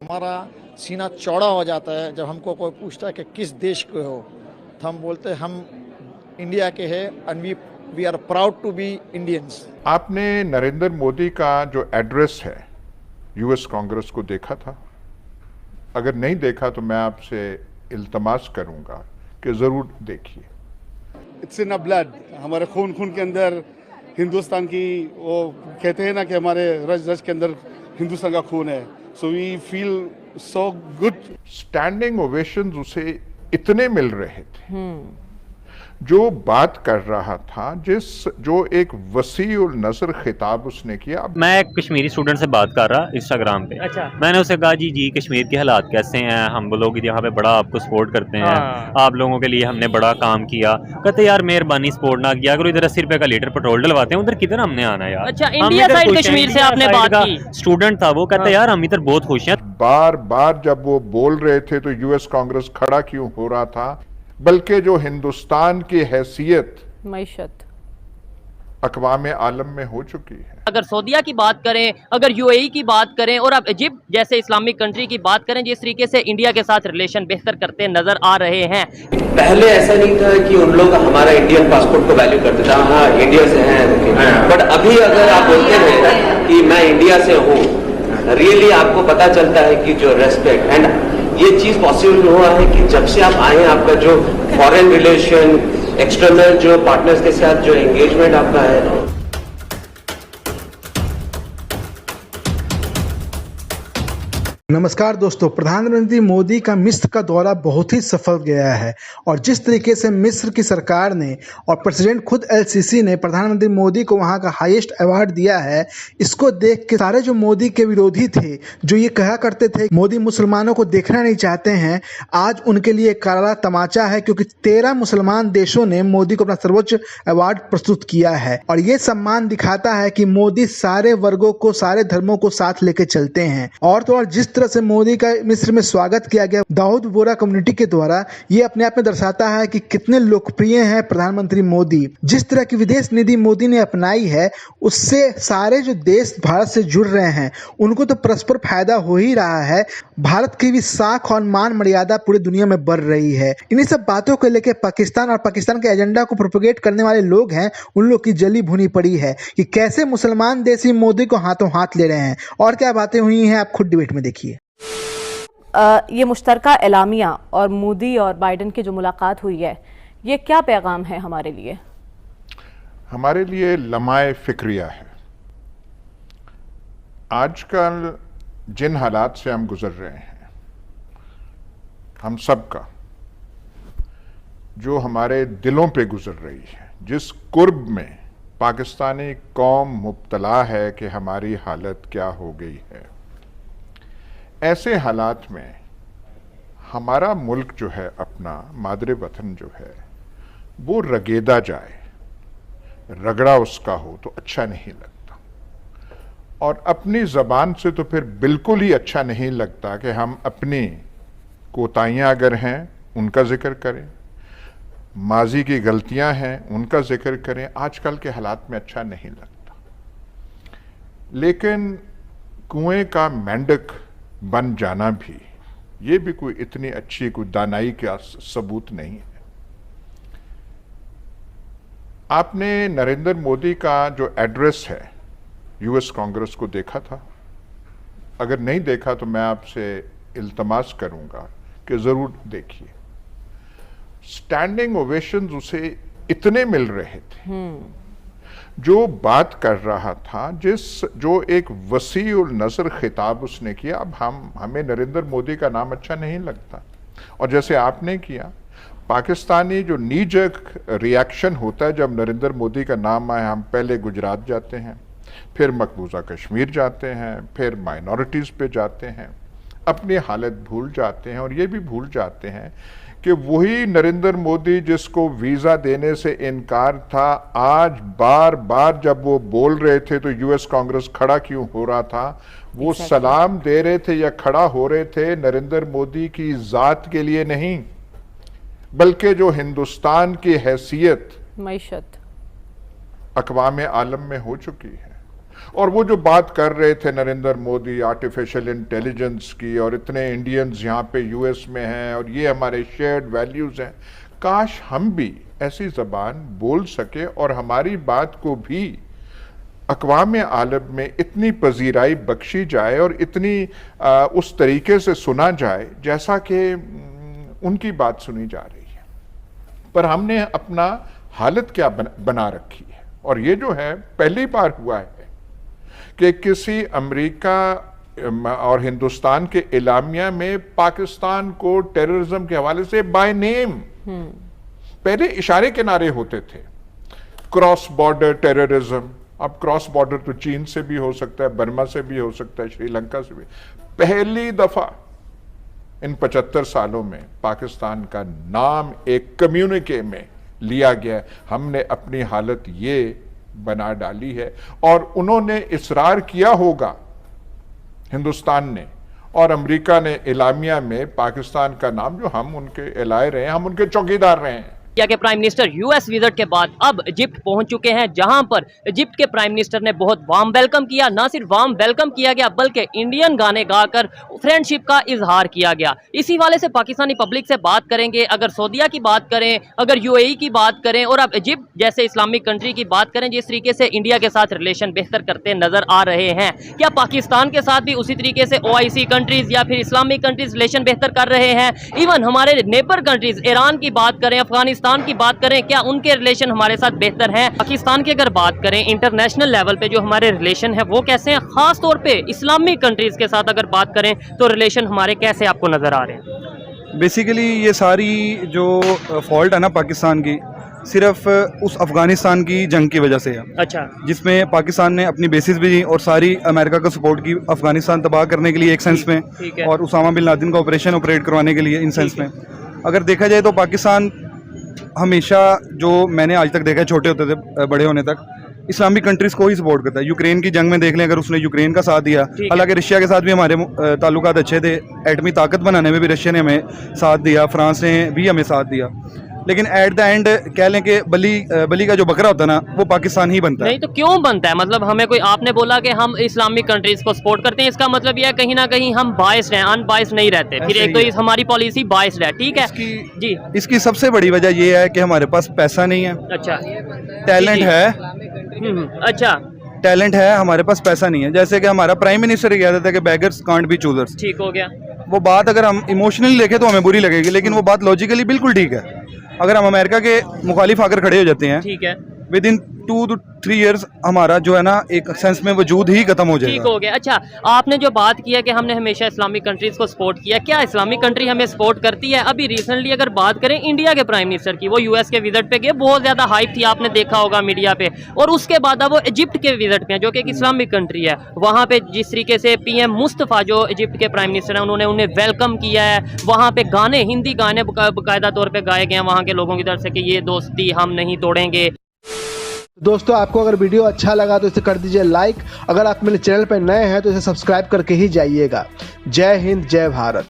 हमारा सीना चौड़ा हो जाता है जब हमको कोई पूछता है कि किस देश के हो, तो हम बोलते हैं हम इंडिया के हैं and we are proud to be Indians. आपने नरेंद्र मोदी का जो एड्रेस है यूएस कांग्रेस को देखा था? अगर नहीं देखा तो मैं आपसे इल्तमास करूंगा कि ज़रूर देखिए। इट्स इन अ ब्लड, हमारे खून के अंदर हिंदुस्तान की, वो कहते हैं ना कि हमारे रज रज के अंदर हिंदुस्तान का खून है। So we feel so good. Standing ovations उसे इतने मिल रहे थे, जो बात कर रहा था, जो एक वसी उल नज़र खिताब उसने किया। मैं एक कश्मीरी स्टूडेंट से बात कर रहा इंस्टाग्राम पे। अच्छा। मैंने उससे कहा जी कश्मीर के हालात कैसे हैं, हम लोग यहाँ पे बड़ा आपको सपोर्ट करते हैं, आप लोगों के लिए हमने बड़ा काम किया। कहते यार मेहरबानी सपोर्ट ना किया करो, इधर 80 रुपए का लीटर पेट्रोल डलवाते हैं, उधर किधर हमने आना यार। अच्छा, इंडिया साइड कश्मीर से आपने बात की। स्टूडेंट था वो, कहते यार हम इधर बहुत खुश हैं। बार बार जब वो बोल रहे थे तो यूएस कांग्रेस खड़ा क्यों हो रहा था? बल्कि जो हिंदुस्तान की हैसियत मईशत अक़वाम आलम में हो चुकी है। अगर सऊदीया की बात करें, अगर यूएई की बात करें और अब इजिप्ट जैसे इस्लामिक कंट्री की बात करें, जिस तरीके से इंडिया के साथ रिलेशन बेहतर करते नजर आ रहे हैं। पहले ऐसा नहीं था कि उन लोग हमारा इंडियन पासपोर्ट को वैल्यू करते थे, हाँ इंडिया से हैं, बट अभी अगर आप बोलते हैं कि मैं इंडिया से हूँ, रियली आपको पता चलता है कि जो रेस्पेक्ट एंड ये चीज पॉसिबल हुआ है कि जब से आप आए हैं, आपका जो फॉरेन रिलेशन, एक्सटर्नल जो पार्टनर्स के साथ जो एंगेजमेंट आपका है। नमस्कार दोस्तों, प्रधानमंत्री मोदी का मिस्र का दौरा बहुत ही सफल गया है और जिस तरीके से मिस्र की सरकार ने और प्रेसिडेंट खुद एल-सीसी ने प्रधानमंत्री मोदी को वहां का हाईएस्ट अवार्ड दिया है, इसको देख के सारे जो मोदी के विरोधी थे, जो ये कहा करते थे मोदी मुसलमानों को देखना नहीं चाहते हैं, आज उनके लिए करारा तमाचा है, क्योंकि 13 मुसलमान देशों ने मोदी को अपना सर्वोच्च अवार्ड प्रस्तुत किया है और ये सम्मान दिखाता है कि मोदी सारे वर्गों को, सारे धर्मों को साथ लेके चलते हैं। और तो और जिस तरह से मोदी का मिस्र में स्वागत किया गया दाऊद बोरा कम्युनिटी के द्वारा, ये अपने आप में दर्शाता है कि कितने लोकप्रिय हैं प्रधानमंत्री मोदी। जिस तरह की विदेश नीति मोदी ने अपनाई है, उससे सारे जो देश भारत से जुड़ रहे हैं उनको तो परस्पर फायदा हो ही रहा है। भारत की भी साख और मान मर्यादा पूरी दुनिया में बढ़ रही है। इन्हीं सब बातों को लेकर पाकिस्तान और पाकिस्तान के एजेंडा को प्रोपेगेट करने वाले लोग हैं, उन लोग की जली भुनी पड़ी है कि कैसे मुसलमान देश मोदी को हाथों हाथ ले रहे हैं और क्या बातें हुई हैं, आप खुद डिबेट में देखिए। ये मुश्तरका एलामिया और मोदी और बाइडेन की जो मुलाकात हुई है, ये क्या पैगाम है हमारे लिए? हमारे लिए लम्हाए फिक्रिया है। आजकल जिन हालात से हम गुजर रहे हैं, हम सब का जो हमारे दिलों पे गुजर रही है, जिस कुर्ब में पाकिस्तानी कौम मुब्तला है कि हमारी हालत क्या हो गई है, ऐसे हालात में हमारा मुल्क जो है, अपना मादरे वतन जो है, वो रगेदा जाए, रगड़ा उसका हो तो अच्छा नहीं लगता। और अपनी ज़बान से तो फिर बिल्कुल ही अच्छा नहीं लगता कि हम अपनी कोताहियाँ अगर हैं उनका जिक्र करें, माजी की गलतियां हैं उनका जिक्र करें। आजकल के हालात में अच्छा नहीं लगता, लेकिन कुएं का मेंढक बन जाना भी, ये भी कोई इतनी अच्छी कोई दानाई का सबूत नहीं है। आपने नरेंद्र मोदी का जो एड्रेस है यूएस कांग्रेस को देखा था? अगर नहीं देखा तो मैं आपसे इल्तमास करूंगा कि ज़रूर देखिए। स्टैंडिंग ओवेशंस उसे इतने मिल रहे थे, जो बात कर रहा था, जो एक वसी उल नज़र खिताब उसने किया। अब हमें नरेंद्र मोदी का नाम अच्छा नहीं लगता, और जैसे आपने किया, पाकिस्तानी जो नीजक रिएक्शन होता है जब नरेंद्र मोदी का नाम आए, हम पहले गुजरात जाते हैं, फिर मकबूजा कश्मीर जाते हैं, फिर माइनॉरिटीज़ पे जाते हैं, अपनी हालत भूल जाते हैं और ये भी भूल जाते हैं कि वही नरेंद्र मोदी जिसको वीज़ा देने से इनकार था, आज बार बार जब वो बोल रहे थे तो यूएस कांग्रेस खड़ा क्यों हो रहा था? वो सलाम दे रहे थे या खड़ा हो रहे थे नरेंद्र मोदी की ज़ात के लिए नहीं, बल्कि जो हिंदुस्तान की हैसियत मईशत अक़वाम आलम में हो चुकी है। और वो जो बात कर रहे थे नरेंद्र मोदी आर्टिफिशियल इंटेलिजेंस की, और इतने इंडियंस यहाँ पे यूएस में हैं और ये हमारे शेयर्ड वैल्यूज हैं, काश हम भी ऐसी जबान बोल सके और हमारी बात को भी अक़वाम आलम में इतनी पजीराई बख्शी जाए और इतनी उस तरीके से सुना जाए जैसा कि उनकी बात सुनी जा रही है। पर हमने अपना हालत क्या बना रखी है, और ये जो है पहली बार हुआ है कि किसी अमेरिका और हिंदुस्तान के एलामिया में पाकिस्तान को टेररिज्म के हवाले से बाय नेम, पहले इशारे किनारे होते थे, क्रॉस बॉर्डर टेररिज्म, अब क्रॉस बॉर्डर तो चीन से भी हो सकता है, बर्मा से भी हो सकता है, श्रीलंका से भी। पहली दफा इन 75 सालों में पाकिस्तान का नाम एक कम्युनिके में लिया गया। हमने अपनी हालत ये बना डाली है, और उन्होंने इसरार किया होगा हिंदुस्तान ने और अमेरिका ने इलामिया में पाकिस्तान का नाम, जो हम उनके एलाए रहे हैं, हम उनके चौकीदार रहे हैं। इंडिया के प्राइम मिनिस्टर यूएस विजिट के बाद अब इजिप्ट पहुंच चुके हैं, जहां पर इजिप्ट के प्राइम मिनिस्टर ने बहुत वार्म वेलकम किया। ना सिर्फ वार्म वेलकम किया गया बल्कि इंडियन गाने गाकर फ्रेंडशिप का इजहार किया गया। इसी वाले से पाकिस्तानी पब्लिक से बात करेंगे। अगर सऊदीया की बात करें, अगर यूएई की बात करें और अब इजिप्ट जैसे इस्लामिक कंट्री की बात करें जिस तरीके से इंडिया के साथ रिलेशन बेहतर करते नजर आ रहे हैं, क्या पाकिस्तान के साथ भी उसी तरीके से ओआईसी कंट्रीज या फिर इस्लामिक कंट्रीज रिलेशन बेहतर कर रहे हैं? इवन हमारे नेबर कंट्रीज ईरान की बात करें, अफगानिस्तान की बात करें, क्या उनके रिलेशन हमारे साथ बेहतर हैं? पाकिस्तान की अगर बात करें इंटरनेशनल लेवल पे जो हमारे रिलेशन है वो कैसे हैं? खास तौर पे इस्लामिक कंट्रीज के साथ अगर बात करें तो रिलेशन हमारे कैसे आपको नजर आ रहे हैं? बेसिकली ये सारी जो फॉल्ट है ना पाकिस्तान की, सिर्फ उस अफगानिस्तान की जंग की वजह से है। अच्छा, जिसमें पाकिस्तान ने अपनी बेसिस भी दी और सारी अमेरिका का सपोर्ट की अफगानिस्तान तबाह करने के लिए एक सेंस में, और उसामा बिन लादेन का ऑपरेशन ऑपरेट करवाने के लिए इन सेंस में। अगर देखा जाए तो पाकिस्तान हमेशा, जो मैंने आज तक देखा है छोटे होते थे बड़े होने तक, इस्लामिक कंट्रीज को ही सपोर्ट करता है। यूक्रेन की जंग में देख लें, अगर उसने यूक्रेन का साथ दिया, हालांकि रशिया के साथ भी हमारे ताल्लुकात अच्छे थे, एटमी ताकत बनाने में भी रशिया ने हमें साथ दिया, फ्रांस ने भी हमें साथ दिया, लेकिन एट द एंड कह लें कि बली का जो बकरा होता है ना, वो पाकिस्तान ही बनता है। नहीं तो क्यों बनता है? मतलब हमें कोई, आपने बोला कि हम इस्लामिक कंट्रीज को सपोर्ट करते हैं, इसका मतलब यह है कहीं ना कहीं हम बायस्ड हैं, अनबायस्ड नहीं रहते। फिर एक तो हमारी पॉलिसी बायस्ड है, ठीक है जी। इसकी सबसे बड़ी वजह यह है कि हमारे पास पैसा नहीं है। अच्छा, टैलेंट है। अच्छा, टैलेंट है, हमारे पास पैसा नहीं है। जैसे कि हमारा प्राइम मिनिस्टर ही कहता था कि बेगर्स कांट बी चूजर्स। ठीक हो गया। वो बात अगर हम इमोशनली देखें तो हमें बुरी लगेगी, लेकिन वो बात लॉजिकली बिल्कुल ठीक है। अगर हम अमेरिका के मुखालिफ आकर खड़े हो जाते हैं, ठीक है, विद इन 2 to 3 years हमारा जो है ना एक सेंस में वजूद ही खत्म हो जाएगा। ठीक हो गया। अच्छा, आपने जो बात किया कि हमने हमेशा इस्लामिक कंट्रीज को सपोर्ट किया, क्या इस्लामिक कंट्री हमें सपोर्ट करती है? अभी रिसेंटली अगर बात करें इंडिया के प्राइम मिनिस्टर की, वो यूएस के विजिट पे गए, बहुत ज्यादा हाइप थी, आपने देखा होगा मीडिया पे। और उसके बाद अब वो इजिप्ट के विजिट पे, जो कि एक इस्लामिक कंट्री है, वहाँ पे जिस तरीके से पीएम मुस्तफा जो इजिप्ट के प्राइम मिनिस्टर हैं, उन्होंने उन्हें वेलकम किया है। वहाँ पे गाने, हिंदी गाने बाकायदा तौर पर गाए गए हैं वहाँ के लोगों की तरफ से कि ये दोस्ती हम नहीं तोड़ेंगे। दोस्तों, आपको अगर वीडियो अच्छा लगा तो इसे कर दीजिए लाइक। अगर आप मेरे चैनल पर नए हैं तो इसे सब्सक्राइब करके ही जाइएगा। जय हिंद, जय भारत।